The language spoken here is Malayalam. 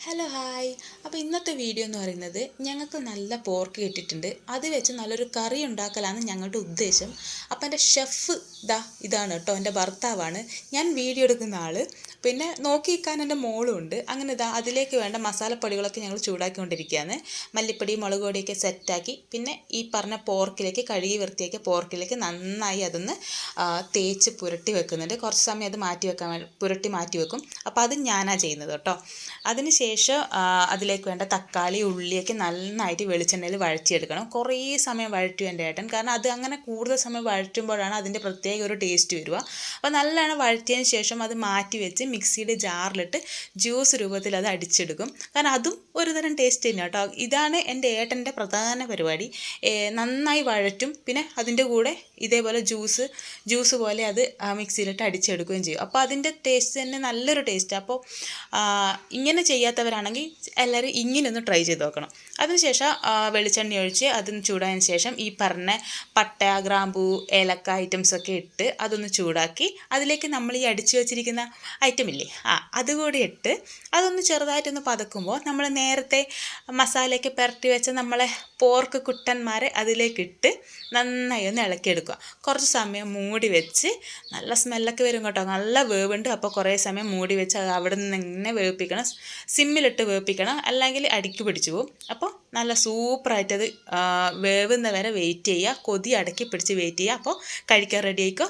Hello hi. അപ്പോൾ ഇന്നത്തെ വീഡിയോ എന്ന് പറയുന്നത് ഞങ്ങൾക്ക് നല്ല പോർക്ക് കിട്ടിയിട്ടുണ്ട്. അത് വെച്ച് നല്ലൊരു കറി ഉണ്ടാക്കലാണ് ഞങ്ങളുടെ ഉദ്ദേശം. അപ്പോൾ എൻ്റെ ഷെഫ് ഇതാണ് കേട്ടോ, എൻ്റെ ഭർത്താവാണ്. ഞാൻ വീഡിയോ എടുക്കുന്ന ആൾ. പിന്നെ നോക്കി നിൽക്കാൻ എൻ്റെ മോളും ഉണ്ട്. അങ്ങനെ അതിലേക്ക് വേണ്ട മസാലപ്പൊടികളൊക്കെ ഞങ്ങൾ ചൂടാക്കിക്കൊണ്ടിരിക്കുകയാണ്. മല്ലിപ്പൊടി മുളക് പൊടിയൊക്കെ സെറ്റാക്കി പിന്നെ ഈ പറഞ്ഞ പോർക്കിലേക്ക് കഴുകി വൃത്തിയാക്കിയ പോർക്കിലേക്ക് നന്നായി അതൊന്ന് തേച്ച് പുരട്ടി വെക്കുന്നുണ്ട്. കുറച്ച് സമയം അത് മാറ്റി വെക്കാൻ പുരട്ടി മാറ്റി വെക്കും. അപ്പോൾ അത് ഞാനാണ് ചെയ്യുന്നത് കേട്ടോ. അതിന് ശേഷം അതിലേക്ക് വേണ്ട തക്കാളി ഉള്ളിയൊക്കെ നന്നായിട്ട് വെളിച്ചെണ്ണയിൽ വഴറ്റിയെടുക്കണം. കുറേ സമയം വഴറ്റും എൻ്റെ ഏട്ടൻ, കാരണം അത് അങ്ങനെ കൂടുതൽ സമയം വഴറ്റുമ്പോഴാണ് അതിൻ്റെ പ്രത്യേക ഒരു ടേസ്റ്റ് വരിക. അപ്പോൾ നല്ലോണം വഴറ്റിയതിന് ശേഷം അത് മാറ്റി വെച്ച് മിക്സിയുടെ ജാറിലിട്ട് ജ്യൂസ് രൂപത്തിൽ അത് അടിച്ചെടുക്കും. കാരണം അതും ഒരു തരം ടേസ്റ്റ് തന്നെ കേട്ടോ. ഇതാണ് എൻ്റെ ഏട്ടൻ്റെ പ്രധാന പരിപാടി. നന്നായി വഴറ്റും, പിന്നെ അതിൻ്റെ കൂടെ ഇതേപോലെ ജ്യൂസ് പോലെ അത് മിക്സിയിലിട്ട് അടിച്ചെടുക്കുകയും ചെയ്യും. അപ്പോൾ അതിൻ്റെ ടേസ്റ്റ് തന്നെ നല്ലൊരു ടേസ്റ്റ്. അപ്പോൾ ഇങ്ങനെ ചെയ്യാത്തവരാണെങ്കിൽ എല്ലാവരും ഇങ്ങനെ ഒന്ന് ട്രൈ ചെയ്ത് നോക്കണം. അതിനുശേഷം വെളിച്ചെണ്ണ ഒഴിച്ച് അതൊന്ന് ചൂടായതിന് ശേഷം ഈ പറഞ്ഞ പട്ട, ഗ്രാമ്പൂ, ഏലക്ക ഐറ്റംസൊക്കെ ഇട്ട് അതൊന്ന് ചൂടാക്കി അതിലേക്ക് നമ്മൾ ഈ അടിച്ചു വെച്ചിരിക്കുന്ന ഐറ്റമില്ലേ അതുകൂടി ഇട്ട് അതൊന്ന് ചെറുതായിട്ടൊന്ന് പതക്കുമ്പോൾ നമ്മൾ നേരത്തെ മസാലയൊക്കെ പുരട്ടി വെച്ച നമ്മളെ പോർക്ക് കുട്ടന്മാരെ അതിലേക്കിട്ട് നന്നായി ഒന്ന് ഇളക്കിയെടുക്കുക. കുറച്ച് സമയം മൂടി വെച്ച്, നല്ല സ്മെല്ലൊക്കെ വരും കേട്ടോ, നല്ല വേവുണ്ട്. അപ്പോൾ കുറേ സമയം മൂടി വെച്ച് അത് അവിടെ നിന്ന് ഇങ്ങനെ വേവിപ്പിക്കണം. സിമ്മിലിട്ട് വേവിപ്പിക്കണം, അല്ലെങ്കിൽ അടിക്ക് പിടിച്ചു പോകും. അപ്പോൾ നല്ല സൂപ്പറായിട്ടത് വേവുന്ന വരെ വെയിറ്റ് ചെയ്യുക. കൊതി അടക്കി പിടിച്ച് വെയിറ്റ് ചെയ്യുക. അപ്പോൾ കഴിക്കാൻ റെഡി ആയിക്കോ.